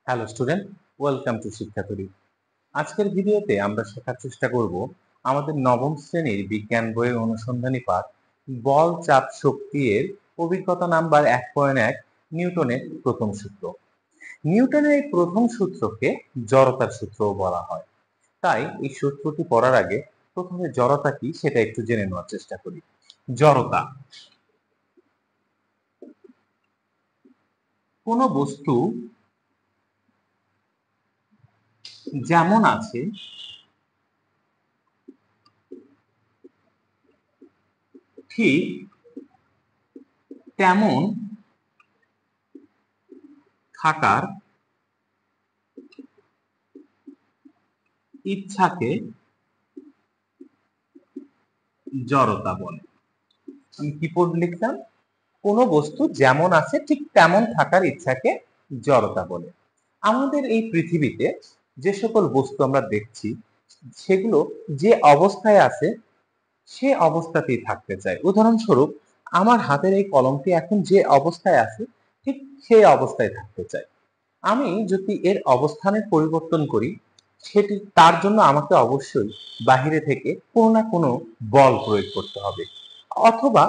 Hello student, welcome to Shikkhatori. আজকের ভিডিওতে আমরা শেখার চেষ্টা করব আমাদের নবম শ্রেণীর বিজ্ঞান বইয়ের অনুসন্ধানী পাঠ বল চাপ শক্তি এর অভিজ্ঞতা নাম্বার 1.1 নিউটনের প্রথম সূত্র। নিউটনের এই প্রথম সূত্রকে জড়তার সূত্রও বলা হয়। তাই এই সূত্রটি পড়ার আগে প্রথমে জড়তা কি সেটা একটু জেনে নেওয়ার চেষ্টা করি। জড়তা কোনো বস্তু যেমন আছে ঠিক তেমন থাকার ইচ্ছাকে জড়তা বলে। আমি কি পড়ে লিখলাম? কোনো বস্তু যেমন আছে ঠিক তেমন থাকার ইচ্ছাকে জড়তা বলে। আমাদের এই পৃথিবীতে যে সকল বস্তু আমরা দেখছি সেগুলো যে অবস্থায় আছে সে অবস্থাতেই থাকতে চায়। উদাহরণস্বরূপ আমার হাতের এই কলমটি এখন যে অবস্থায় আছে ঠিক সেই অবস্থায় থাকতে চায়। আমি যদি এর অবস্থানের পরিবর্তন করি সেটি তার জন্য আমাকে অবশ্যই বাহিরে থেকে কোনো না কোনো বল প্রয়োগ করতে হবে। অথবা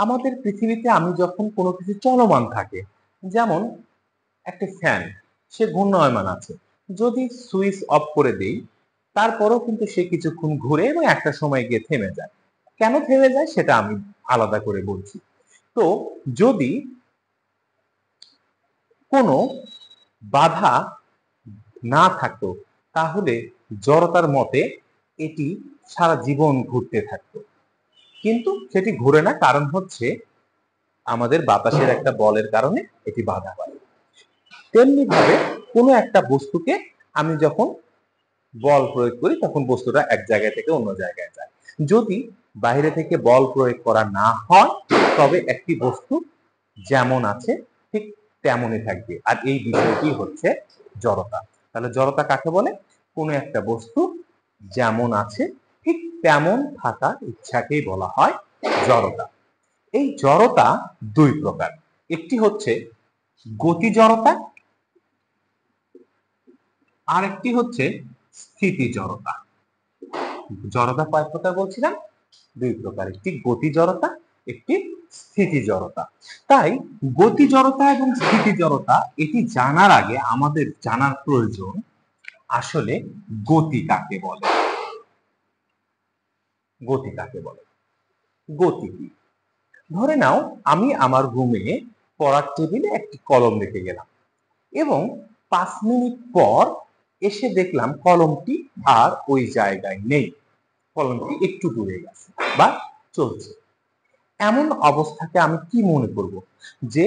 আমাদের পৃথিবীতে আমি যখন কোনো কিছু চলমান থাকে, যেমন একটা ফ্যান, সে ঘূর্ণায়মান আছে, যদি সুইচ অফ করে দেই তারপরেও কিন্তু সে কিছুক্ষণ ঘুরে এবং একটা সময় গিয়ে থেমে যায়। কেন থেমে যায় সেটা আমি আলাদা করে বলছি। তো যদি কোনো বাধা না থাকতো তাহলে জড়তার মতে এটি সারা জীবন ঘুরতে থাকতো, কিন্তু সেটি ঘুরে না, কারণ হচ্ছে আমাদের বাতাসের একটা বলের কারণে এটি বাধা পায়। তেমনি ভাবে কোনো একটা বস্তুকে আমি যখন বল প্রয়োগ করি তখন বস্তুটা এক জায়গা থেকে অন্য জায়গায় যায়। যদি বাইরে থেকে বল প্রয়োগ করা না হয় তবে একটি বস্তু যেমন আছে ঠিক তেমনই থাকবে, আর এই বিষয়টি হচ্ছে জড়তা। তাহলে জড়তা কাকে বলে? কোনো একটা বস্তু যেমন আছে ঠিক তেমন থাকার ইচ্ছাকেই বলা হয় জড়তা। এই জড়তা দুই প্রকার, একটি হচ্ছে গতি জড়তা, আর একটি হচ্ছে স্থিতি জড়তা। জড়তা কয় প্রকার বলছিলাম? দুই প্রকার, একটি গতি জড়তা, একটি স্থিতি জড়তা। তাই গতি জড়তা এবং স্থিতি জড়তা এটি জানার আগে আমাদের জানার প্রয়োজন আসলে গতি কাকে বলে। গতি কাকে বলে? গতি কি? ধরে নাও আমি আমার রুমে পড়ার টেবিলে একটি কলম রেখে গেলাম এবং 5 মিনিট পর এসে দেখলাম কলমটি আর ওই জায়গায় নেই, কলমটি একটু দূরে গেছে বা চলছে। এমন অবস্থাকে আমি কি মনে করব? যে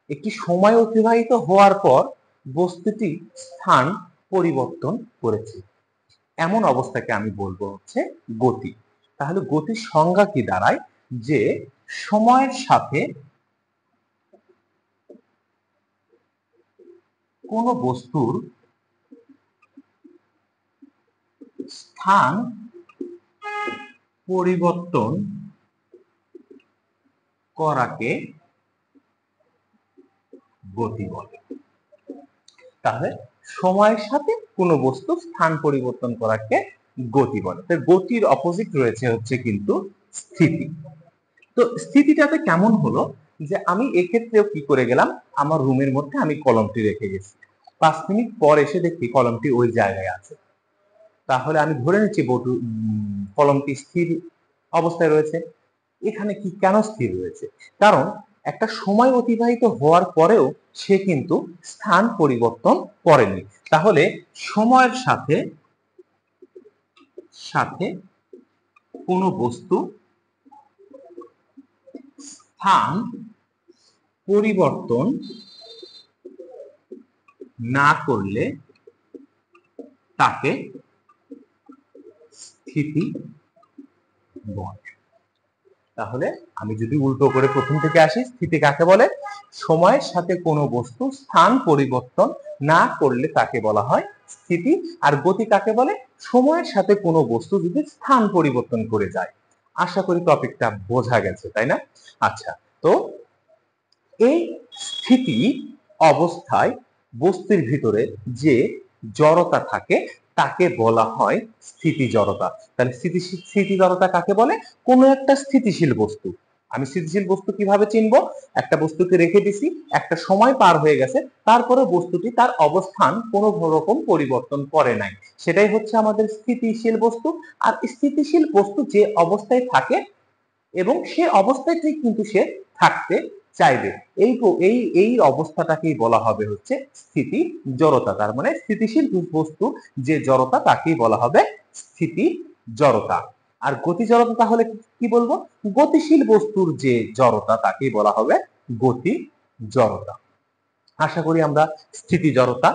একটি সময় অতিবাহিত হওয়ার পর বস্তুটি স্থান পরিবর্তন করেছে। এমন অবস্থাকে আমি বলবো হচ্ছে গতি। তাহলে গতির সংজ্ঞা কি দাঁড়ায়? যে সময়ের সাথে কোনো বস্তুর স্থান পরিবর্তন করাকে গতি বলে। তাহলে সময়ের সাথে কোনো বস্তু স্থান পরিবর্তন করাকে গতি বলে। তো গতির অপোজিট রয়েছে হচ্ছে কিন্তু স্থিতি। তো স্থিতিটাতে কেমন হলো যে আমি এক্ষেত্রেও কি করে গেলাম, আমার রুমের মধ্যে আমি কলমটি রেখে গেছি, 5 মিনিট পর এসে দেখি কলমটি ওই জায়গায় আছে, তাহলে আমি ধরে নিচ্ছি কলমটি স্থির অবস্থায় রয়েছে। এখানে কি কেন স্থির রয়েছে? কারণ একটা সময় অতিবাহিত হওয়ার পরেও সে কিন্তু স্থান পরিবর্তন করেনি। তাহলে সময়ের সাথে সাথে কোনো বস্তু স্থান পরিবর্তন না করলে তাকে স্থিতি বলে। তাহলে আমি যদি উল্টো করে প্রথম থেকে আসি, স্থিতি কাকে বলে? সময়ের সাথে কোনো বস্তু স্থান পরিবর্তন না করলে তাকে বলা হয় স্থিতি। আর গতি কাকে বলে? সময়ের সাথে কোনো বস্তু যদি স্থান পরিবর্তন করে যায়। আশা করি টপিকটা বোঝা গেছে, তাই না? আচ্ছা, তো এই স্থিতি অবস্থায় বস্তুর ভিতরে যে জড়তা থাকে তাকে বলা হয় স্থিতি জড়তা। তাহলে স্থিতি জড়তা কাকে বলে? কোনো একটা স্থিতিশীল বস্তু। আমি স্থিতিশীল বস্তু কিভাবে চিনবো? একটা বস্তুকে রেখে দিছি, একটা সময় পার হয়ে গেছে, তারপরে বস্তুটি তার অবস্থান কোনো রকম পরিবর্তন করে নাই, সেটাই হচ্ছে আমাদের স্থিতিশীল বস্তু। আর স্থিতিশীল বস্তু যে অবস্থায় থাকে এবং সে অবস্থাতেই কিন্তু সে থাকতে চাইবে, এই এই এই অবস্থাটাকেই বলা হবে হচ্ছে স্থিতি জড়তা। তার মানে স্থিতিশীল বস্তু যে জড়তা তাকেই বলা হবে স্থিতি জড়তা। আর গতি জড়তা তাহলে কি বলবো? গতিশীল বস্তুর যে জড়তা তাকেই বলা হবে গতি জড়তা। আশা করি আমরা স্থিতি জড়তা,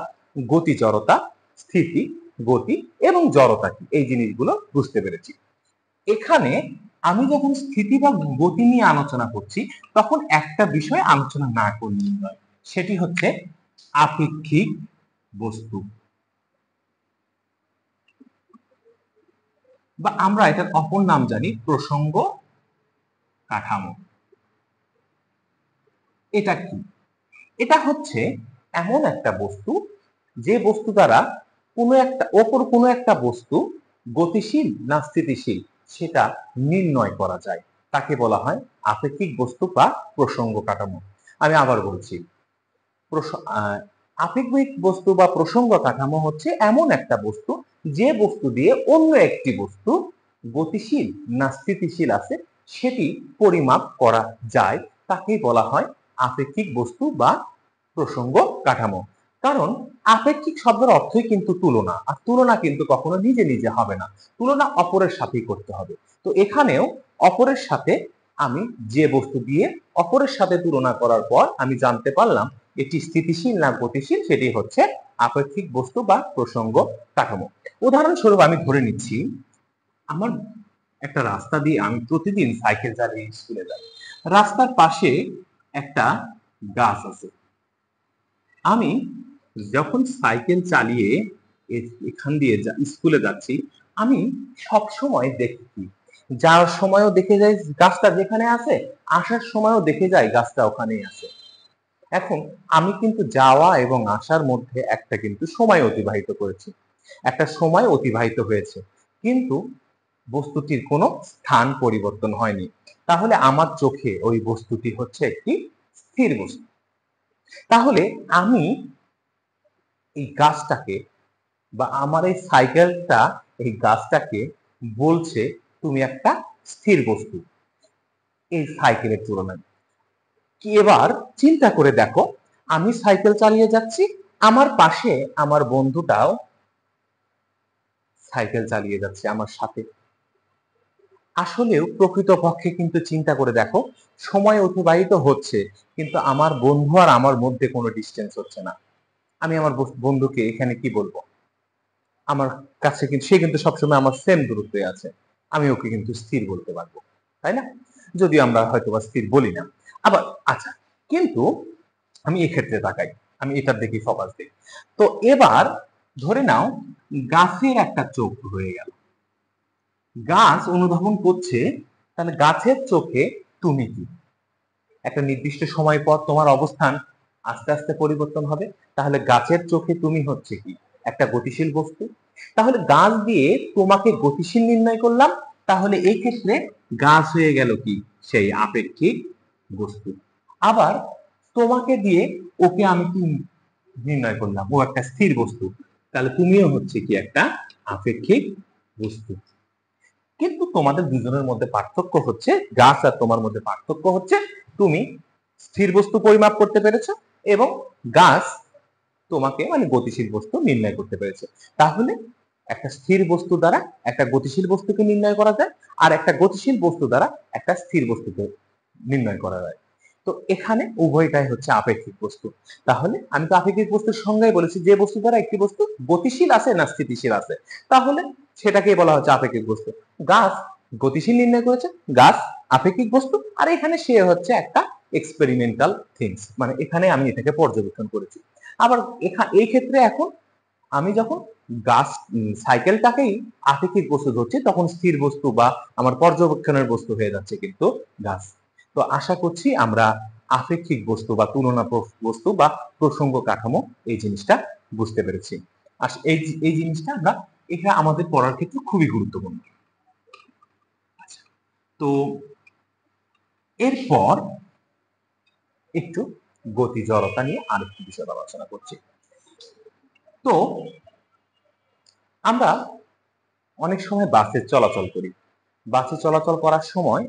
গতি জড়তা, স্থিতি, গতি এবং জড়তা কি এই জিনিসগুলো বুঝতে পেরেছি। এখানে আমি যখন স্থিতি বা গতি নিয়ে আলোচনা করছি তখন একটা বিষয় আলোচনা না করলেই নয়, সেটি হচ্ছে আপেক্ষিক বস্তু, বা আমরা এটার অপর নাম জানি প্রসঙ্গ কাঠামো। এটা কি? এটা হচ্ছে এমন একটা বস্তু যে বস্তু দ্বারা কোনো একটা বস্তু গতিশীল না স্থিতিশীল সেটা নির্ণয় করা যায়, তাকে বলা হয় আপেক্ষিক বস্তু বা প্রসঙ্গ কাঠামো। আমি আবার বলছি, আপেক্ষিক বস্তু বা প্রসঙ্গ কাঠামো হচ্ছে এমন একটা বস্তু যে বস্তু দিয়ে অন্য একটি বস্তু গতিশীল না স্থিতিশীল আছে সেটি পরিমাপ করা যায়, তাকেই বলা হয় আপেক্ষিক বস্তু বা প্রসঙ্গ কাঠামো। কারণ আপেক্ষিক শব্দের অর্থই কিন্তু তুলনা, আর তুলনা কিন্তু কখনো নিজে নিজে হবে না, তুলনা অপরের সাথেই করতে হবে। তো এখানেও অপরের সাথে আমি যে বস্তু দিয়ে অপরের সাথে তুলনা করার পর আমি জানতে পারলাম এটি স্থিতিশীল না গতিশীল, সেটি হচ্ছে আপেক্ষিক বস্তু বা প্রসঙ্গ কাঠামো। উদাহরণস্বরূপ আমি ধরে নিচ্ছি আমার একটা রাস্তা দিয়ে আমি প্রতিদিন সাইকেল চালিয়ে স্কুলে যাই, রাস্তার পাশে একটা গাছ আছে। আমি যখন সাইকেল চালিয়ে এখান দিয়ে স্কুলে যাচ্ছি আমি সব সময় দেখি, যাওয়ার সময়ও দেখে যাই গাছটা যেখানে আছে, আসার সময়ও দেখে যাই গাছটা ওখানেই আছে। এখন আমি কিন্তু যাওয়া এবং আসার মধ্যে একটা কিন্তু সময় অতিবাহিত করেছি, একটা সময় অতিবাহিত হয়েছে, কিন্তু বস্তুটির কোনো স্থান পরিবর্তন হয়নি। তাহলে আমার চোখে ওই বস্তুটি হচ্ছে একটি স্থির বস্তু। তাহলে আমি এই গাছটাকে বা আমার এই সাইকেলটা এই গাছটাকে বলছে তুমি একটা স্থির বস্তু এই সাইকেলের তুলনায়। কি এবার চিন্তা করে দেখো, আমি সাইকেল চালিয়ে যাচ্ছি, আমার পাশে আমার বন্ধুটাও সাইকেল চালিয়ে যাচ্ছে আমার সাথে। আসলেও প্রকৃতপক্ষে কিন্তু চিন্তা করে দেখো, সময় অতিবাহিত হচ্ছে কিন্তু আমার বন্ধু আর আমার মধ্যে কোনো ডিস্টেন্স হচ্ছে না। আমি আমার বন্ধুকে এখানে কি বলবো? আমার কাছে কিন্তু সে কিন্তু সবসময় আমার সেম দূরত্বে আছে, আমি ওকে কিন্তু স্থির বলতে পারবো, তাই না? যদিও আমরা হয়তো বা স্থির বলি না। আবার আচ্ছা, কিন্তু আমি এক্ষেত্রে তাকাই, আমি এটার দিকে ফোকাস দিই। তো এবার ধরে নাও গাছের একটা চোখ হয়ে গেল, গাছ অনুধাবন করছে, তাহলে গাছের চোখে তুমি কি? একটা নির্দিষ্ট সময় পর তোমার অবস্থান আস্তে আস্তে পরিবর্তন হবে, তাহলে গাছের চোখে তুমি হচ্ছে কি? একটা গতিশীল বস্তু। তাহলে গাছ দিয়ে তোমাকে গতিশীল নির্ণয় করলাম, তাহলে এই ক্ষেত্রে গাছ হয়ে গেল কি? সেই আপেক্ষিক বস্তু। আবার তোমাকে দিয়ে ওকে আমি কি নির্ণয় করলাম? ও একটা স্থির বস্তু, তাহলে তুমিও হচ্ছে কি? একটা আপেক্ষিক বস্তু। কিন্তু তোমাদের দুজনের মধ্যে পার্থক্য হচ্ছে, গাছ আর তোমার মধ্যে পার্থক্য হচ্ছে তুমি স্থির বস্তু পরিমাপ করতে পেরেছো এবং গাছ তোমাকে মানে গতিশীল বস্তু নির্ণয় করতে পেরেছে। তাহলে একটা স্থির বস্তু দ্বারা একটা গতিশীল বস্তুকে নির্ণয় করা যায়, আর একটা গতিশীল বস্তু দ্বারা একটা স্থির বস্তুকে নির্ণয় করা যায়। তো এখানে উভয়টাই হচ্ছে আপেক্ষিক বস্তু। তাহলে আমি তো আপেক্ষিক বস্তুর সংজ্ঞায় বলেছি যে বস্তু দ্বারা একটি বস্তু গতিশীল আছে না স্থিতিশীল আছে, তাহলে সেটাকেই বলা হচ্ছে আপেক্ষিক বস্তু। গাছ গতিশীল নির্ণয় করেছে, গাছ আপেক্ষিক বস্তু। আর এখানে সে হচ্ছে একটা এক্সপেরিমেন্টাল থিংস, মানে এখানে আমি এটাকে পর্যবেক্ষণ করেছি। আবার এই ক্ষেত্রে এখন আমি যখন গাছ সাইকেলটাকেই আপেক্ষিক বস্তু ধরছি, তখন স্থির বস্তু বা আমার পর্যবেক্ষণের বস্তু হয়ে যাচ্ছে কিন্তু গাছ। তো আশা করছি আমরা আপেক্ষিক বস্তু বা তুলনা বস্তু বা প্রসঙ্গ কাঠামো এই জিনিসটা বুঝতে পেরেছি। আর এই জিনিসটা এটা আমাদের পড়ার ক্ষেত্রে খুবই গুরুত্বপূর্ণ। আচ্ছা, তো এরপর একটু গতি জড়তা নিয়ে আরেকটি বিষয় আলোচনা করছি। তো আমরা অনেক সময় বাসে চলাচল করি। বাসে চলাচল করার সময়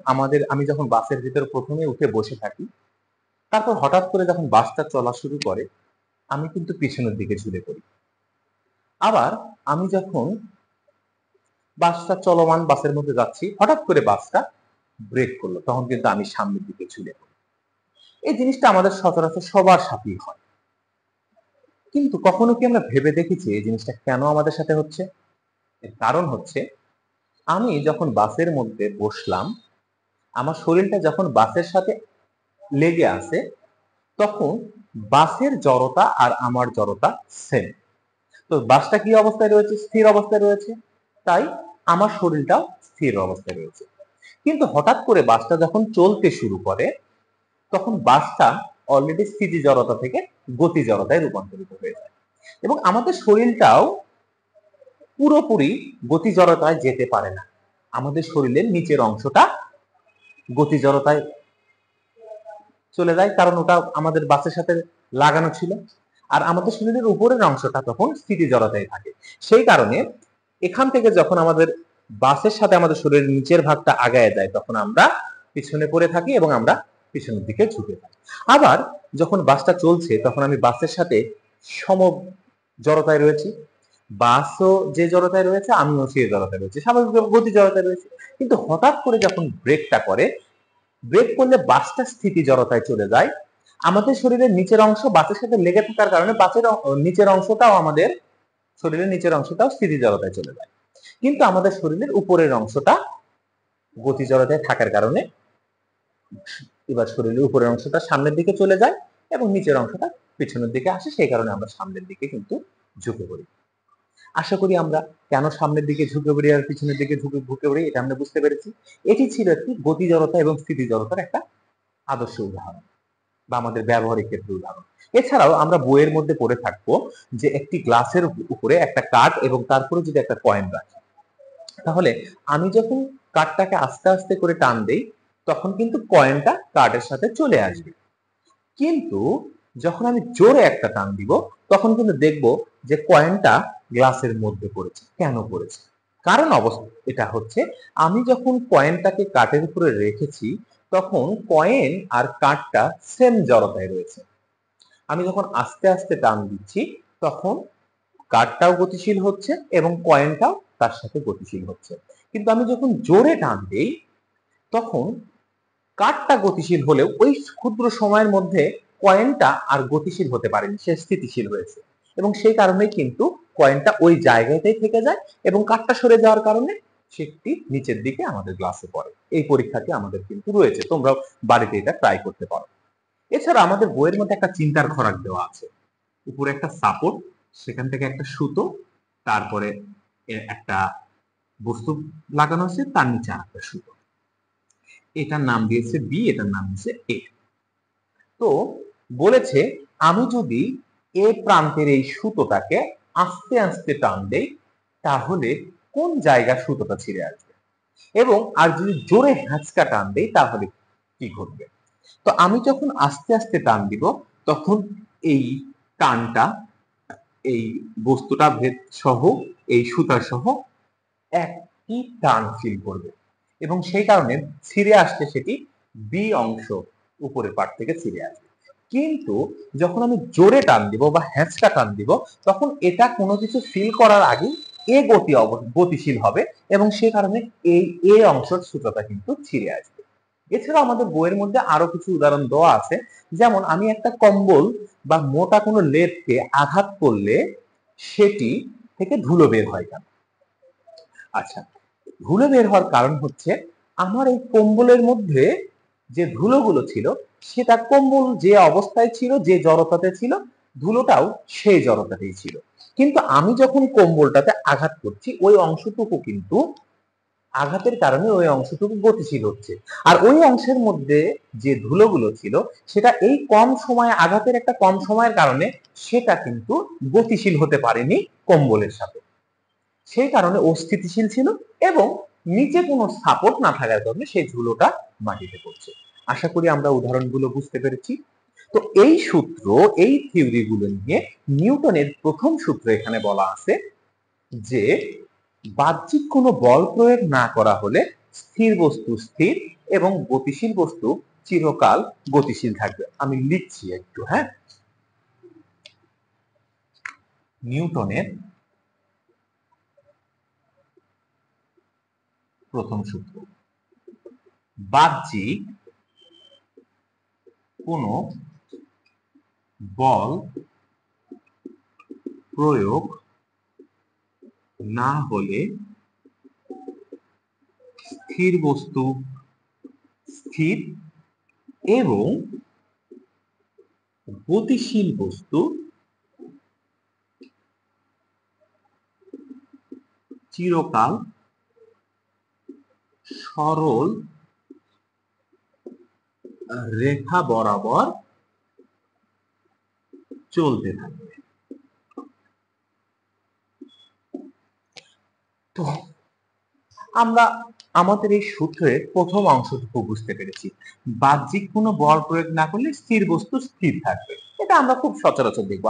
আমি যখন বাসের ভিতরে প্রথমে উঠে বসে থাকি, তারপর হঠাৎ করে যখন বাসটা চলা শুরু করে, আমি কিন্তু পিছনের দিকে ঝুলে পড়ি। আবার আমি যখন বাসটা চলমান বাসের মধ্যে যাচ্ছি, হঠাৎ করে বাসটা ব্রেক করলো, তখন কিন্তু আমি সামনের দিকে ঝুলে পড়ি। এই জিনিসটা আমাদের সচরাচর সবার সাথেই হয়। কিন্তু কখনো কি আমরা ভেবে দেখেছি এই জিনিসটা কেন আমাদের সাথে হচ্ছে? এর কারণ হচ্ছে, আমি যখন বাসের মধ্যে বসলাম, আমার শরীরটা যখন বাসের সাথে লেগে আছে, তখন বাসের জড়তা আর আমার জড়তা সেম। তো বাসটা কি অবস্থায় রয়েছে? স্থির অবস্থায় রয়েছে। তাই আমার শরীরটাও স্থির অবস্থায় রয়েছে। কিন্তু হঠাৎ করে বাসটা যখন চলতে শুরু করে, তখন বাসটা অলরেডি স্থিতি জড়তা থেকে গতি জড়তায় রূপান্তরিত হয়ে যায় এবং আমাদের শরীরটাও পুরোপুরি গতি জড়তায় যেতে পারে না। আমাদের শরীরের নিচের অংশটা গতি জড়তায় চলে যায়, কারণ ওটা আমাদের বাসের সাথে লাগানো ছিল। আর আমাদের শরীরের উপরের অংশটা তখন স্থিতি জড়তায় থাকে। সেই কারণে এখান থেকে যখন আমাদের বাসের সাথে আমাদের শরীরের নিচের ভাগটা আগায় যায়, তখন আমরা পিছনে পড়ে থাকি এবং আমরা পিছনের দিকে ঝুঁকে থাকি। আবার যখন বাসটা চলছে, তখন আমি বাসের সাথে সম জড়তায় রয়েছি। বাসও যে জড়তায় রয়েছে, আমিও সেই জড়তায় রয়েছি, স্বাভাবিকভাবে গতি জড়তায় রয়েছে। কিন্তু হঠাৎ করে যখন ব্রেকটা করে, ব্রেক করলে বাসটা স্থিতি জড়তায় চলে যায়। আমাদের শরীরের নিচের অংশ বাসের সাথে লেগে থাকার কারণে বাসের নিচের অংশটাও আমাদের শরীরের নিচের অংশটাও স্থিতি জড়তায় চলে যায়। কিন্তু আমাদের শরীরের উপরের অংশটা গতি জড়তায় থাকার কারণে এবার শরীরের উপরের অংশটা সামনের দিকে চলে যায় এবং নিচের অংশটা পিছনের দিকে আসে। সেই কারণে আমরা সামনের দিকে কিন্তু ঝুঁকে পড়ি। আশা করি আমরা কেন সামনের দিকে ঝুঁকে পড়ি আর পিছনের দিকে ঝুঁকে পড়ি এটা আমরা বুঝতে পেরেছি। এটি ছিল একটি গতি জড়তা এবং স্থিতি জড়তার একটা আদর্শ উদাহরণ বা আমাদের ব্যবহারিক ক্ষেত্রে উদাহরণ। এছাড়াও আমরা বইয়ের মধ্যে পড়ে থাকবো যে একটি গ্লাসের উপরে একটা কাঠ এবং তারপরে যদি একটা কয়েন রাখি, তাহলে আমি যখন কাঠটাকে আস্তে আস্তে করে টান দেই, তখন কিন্তু কয়েনটা কাঠের সাথে চলে আসবে। কিন্তু যখন আমি জোরে একটা টান দিব, তখন কিন্তু দেখব যে কয়েনটা গ্লাসের মধ্যে পড়েছে। কেন পড়েছে? কারণ এটা হচ্ছে, আমি যখন কয়েনটাকে কাঠের উপরে রেখেছি, তখন কয়েন আর কাঠটা সেম জড়তায় রয়েছে। আমি যখন আস্তে আস্তে টান দিচ্ছি, তখন কাঠটাও গতিশীল হচ্ছে এবং কয়েনটাও তার সাথে গতিশীল হচ্ছে। কিন্তু আমি যখন জোরে টান দিই, তখন কাঠটা গতিশীল হলেও ওই ক্ষুদ্র সময়ের মধ্যে কয়েনটা আর গতিশীল হতে পারেনি, সে স্থিতিশীল হয়েছে এবং সেই কারণেই কিন্তু কয়েনটা ওই জায়গাতেই থেকে যায় এবং কাঠটা সরে যাওয়ার কারণে সেটি নিচের দিকে আমাদের গ্লাসে পড়ে। এই পরীক্ষাটি আমাদের কিন্তু রয়েছে, তোমরাও বাড়িতে এটা ট্রাই করতে পারো। এছাড়া আমাদের বইয়ের মধ্যে একটা চিন্তার খোরাক দেওয়া আছে। উপরে একটা সাপোর্ট, সেখান থেকে একটা সুতো, তারপরে একটা বস্তু লাগানো আছে, তার নিচে আরেকটা সুতো। এটার নাম দিয়েছে বি, এটার নাম দিয়েছে এ। তো বলেছে, আমি যদি এ প্রান্তের এই সুতোটাকে আস্তে আস্তে টান দেই, তাহলে কোন জায়গা সুতোটা ছিঁড়ে আসবে, এবং আর যদি জোরে হ্যাঁচকা টান দেই তাহলে কি ঘটবে। তো আমি যখন আস্তে আস্তে টান দিব, তখন এই টানটা এই বস্তুটা ভেদ সহ এই সুতা সহ একই টান ফিল করবে এবং সেই কারণে ছিঁড়ে আসতে সেটি বি অংশ উপরের পার্ট থেকে ছিঁড়ে আসবে। কিন্তু যখন আমি জোরে টান দিব বা হ্যাঁচকা টান দিব, তখন এটা কোনো কিছু ফিল করার আগে এ গতিশীল হবে এবং সে কারণে এই এ অংশের সুতাটা কিন্তু ছিঁড়ে আসবে। এছাড়া আমাদের বইয়ের মধ্যে আরো কিছু উদাহরণ দেওয়া আছে, যেমন আমি একটা কম্বল বা মোটা কোনো লেপকে আঘাত করলে সেটি থেকে ধুলো বের হয় কেন? আচ্ছা, ধুলো বের হওয়ার কারণ হচ্ছে, আমার এই কম্বলের মধ্যে যে ধুলোগুলো ছিল, সেটা কম্বল যে অবস্থায় ছিল, যে জড়তাতে ছিল, ধুলোটাও সেই জড়তাতেই ছিল। কিন্তু আমি যখন কম্বলটাতে আঘাত করছি, ওই অংশটুকু কিন্তু আঘাতের কারণে ওই অংশটুকু গতিশীল হচ্ছে, আর ওই অংশের মধ্যে যে ধুলোগুলো ছিল সেটা এই কম সময়ে আঘাতের একটা কম সময়ের কারণে সেটা কিন্তু গতিশীল হতে পারেনি কম্বলের সাথে, সেই কারণে অস্থিতিশীল ছিল এবং নিচে কোনো সাপোর্ট না থাকার কারণে সেই ধুলোটা মাটিতে পড়ছে। আশা করি আমরা উদাহরণগুলো বুঝতে পেরেছি। তো এই সূত্র, এই থিওরিগুলো নিয়ে নিউটনের প্রথম সূত্র এখানে বলা আছে যে বাহ্যিক কোনো বল প্রয়োগ না করা হলে স্থির বস্তু স্থির এবং গতিশীল বস্তু চিরকাল গতিশীল থাকবে। আমি লিখছি একটু, হ্যাঁ। নিউটনের প্রথম সূত্র, বাহ্যিক কোনো বল প্রয়োগ না হলে স্থির বস্তু স্থির এবং গতিশীল বস্তু চিরকাল সরল রেখা বরাবর চলতে থাকবে। তো আমরা আমাদের এই সূত্রের প্রথম অংশটুকু বুঝতে পেরেছি, বাহ্যিক কোনো বল প্রয়োগ না করলে স্থির বস্তু স্থির থাকবে। এটা আমরা খুব সচরাচর দেখবো।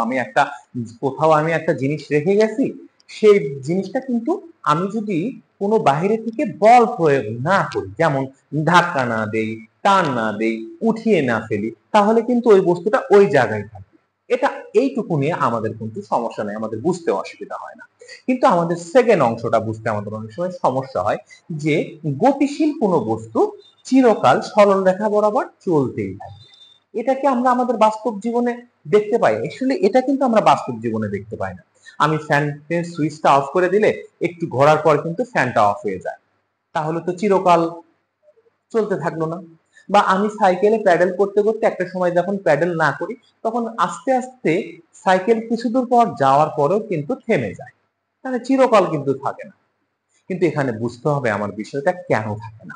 কোথাও আমি একটা জিনিস রেখে গেছি, সেই জিনিসটা কিন্তু আমি যদি কোনো বাইরে থেকে বল প্রয়োগ না করি, যেমন ধাক্কা না দেই, টান না দেই, উঠিয়ে না ফেলি, তাহলে কিন্তু ওই বস্তুটা ওই জায়গায় থাকবে। এটা এইটুকু নিয়ে আমাদের কিন্তু সমস্যা নেই, আমাদের বুঝতে অসুবিধা হয় না। কিন্তু আমাদের সেকেন্ড অংশটা বুঝতে আমাদের অনেক সময় সমস্যা হয়, যে গতিশীল কোনো বস্তু চিরকাল সরল রেখা বরাবর চলতেই থাকে। এটাকে আমরা আমাদের বাস্তব জীবনে দেখতে পাই, আসলে এটা কিন্তু আমরা বাস্তব জীবনে দেখতে পাই না। আমি ফ্যানের সুইচটা অফ করে দিলে একটু ঘোরার পর কিন্তু ফ্যানটা অফ হয়ে যায়, তাহলে তো চিরকাল চলতে থাকলো না। বা আমি সাইকেলে প্যাডেল করতে করতে একটা সময় যখন প্যাডেল না করি, তখন আস্তে আস্তে সাইকেল কিছু দূর পর যাওয়ার পরেও কিন্তু থেমে যায়, তাহলে চিরকাল কিন্তু থাকে না। কিন্তু এখানে বুঝতে হবে আমার বিষয়টা কেন থাকে না,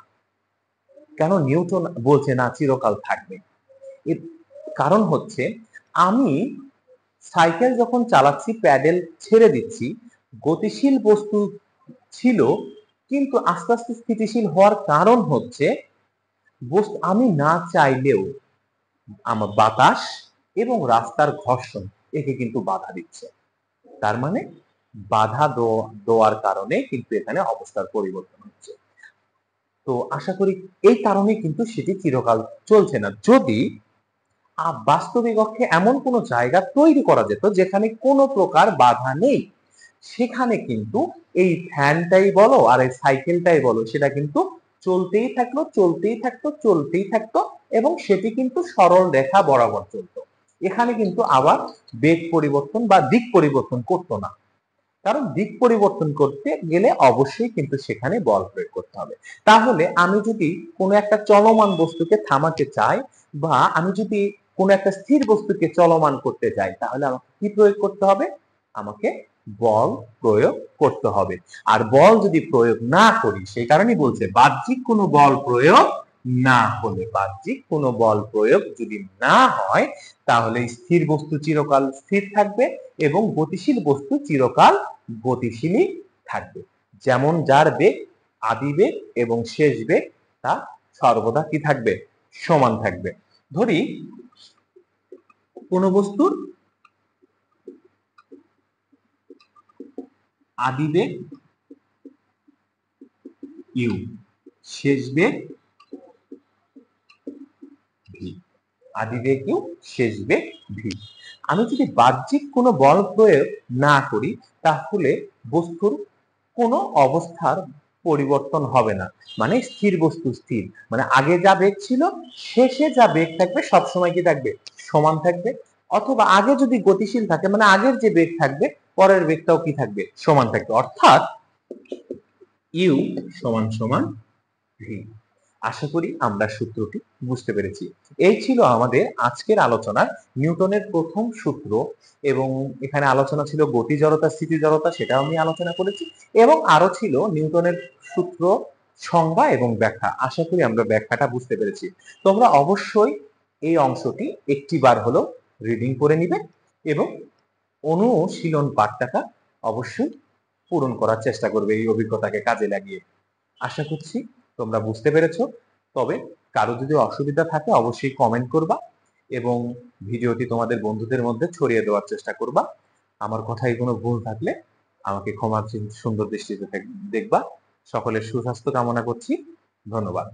কেন নিউটন বলছে না চিরকাল থাকবে। এর কারণ হচ্ছে, আমি সাইকেল যখন চালাচ্ছি, প্যাডেল ছেড়ে দিচ্ছি, গতিশীল বস্তু ছিল, কিন্তু আস্তে আস্তে স্থিতিশীল হওয়ার কারণ হচ্ছে আমি না চাইলেও আমার বাতাস এবং রাস্তার ঘর্ষণ একে কিন্তু বাধা দিচ্ছে। তার মানে বাধা দেওয়ার কারণে কিন্তু এখানে অবস্থার পরিবর্তন হচ্ছে। তো আশা করি এই কারণে কিন্তু সেটি চিরকাল চলছে না। যদি বাস্তবিক অর্থে এমন কোনো জায়গা তৈরি করা যেত যেখানে কোনো প্রকার বাধা নেই, সেখানে কিন্তু এই ফ্যানটাই বলো আর এই সাইকেলটাই বলো, সেটা কিন্তু চলতেই থাকলো, চলতেই থাকতো, চলতেই থাকতো, এবং সেটি কিন্তু সরল রেখা বরাবর চলতো। এখানে কিন্তু আবার বেগ পরিবর্তন বা দিক পরিবর্তন করতো না, কারণ দিক পরিবর্তন করতে গেলে অবশ্যই কিন্তু সেখানে বল প্রয়োগ করতে হবে। তাহলে আমি যদি কোনো একটা চলমান বস্তুকে থামাতে চাই, বা আমি যদি কোনো একটা স্থির বস্তুকে চলমান করতে চাই, তাহলে আমাকে কি প্রয়োগ করতে হবে? আমাকে বল প্রয়োগ করতে হবে। আর বল যদি প্রয়োগ না করি, সেই কারণেই বলছে বাহ্যিক কোনো বল প্রয়োগ না হলে, বাহ্যিক কোনো বল প্রয়োগ যদি না হয়, তাহলে স্থির বস্তু চিরকাল স্থির থাকবে এবং গতিশীল বস্তু চিরকাল গতিশীলই থাকবে। যেমন যার বেগ, আদি বেগ এবং শেষ বেগ, তা সর্বদা কি থাকবে? সমান থাকবে। ধরি কোন বস্তুর আদি বেগ ইউ, শেষ বেগ ভি। আদি বেগ ইউ, শেষ বেগ ভি। আমি যদি বাহ্যিক কোনো বল প্রয়োগ না করি, তাহলে বস্তুর কোনো অবস্থার পরিবর্তন হবে না। মানে স্থির বস্তু স্থির, মানে আগে যা বেগ ছিল, শেষে যা বেগ থাকবে সবসময় কি থাকবে? সমান থাকবে। অথবা আগে যদি গতিশীল থাকে, মানে আগের যে বেগ থাকবে, পরের বেগটাও কি থাকবে? সমান থাকবে। অর্থাৎ ইউ সমান সমান ভি। আশা করি আমরা সূত্রটি বুঝতে পেরেছি। এই ছিল আমাদের আজকের আলোচনার নিউটনের প্রথম সূত্র, এবং এখানে আলোচনা ছিল গতি জড়তা, স্থিতি জড়তা, সেটাও আমি আলোচনা করেছি, এবং আরো ছিল নিউটনের সূত্র সংজ্ঞা এবং ব্যাখ্যা। আশা করি আমরা ব্যাখ্যাটা বুঝতে পেরেছি। তোমরা অবশ্যই এই অংশটি একটি বার হলেও রিডিং করে নিবে এবং অনুশীলন পাঠটাকা অবশ্যই পূরণ করার চেষ্টা করবে এই অভিজ্ঞতাকে কাজে লাগিয়ে। আশা করছি তোমরা বুঝতে পেরেছো। তবে কারো যদি অসুবিধা থাকে অবশ্যই কমেন্ট করবা এবং ভিডিওটি তোমাদের বন্ধুদের মধ্যে ছড়িয়ে দেওয়ার চেষ্টা করবা। আমার কথায় কোনো ভুল থাকলে আমাকে ক্ষমা সুন্দর দৃষ্টিতে দেখবা। সকলের সুস্বাস্থ্য কামনা করছি। ধন্যবাদ।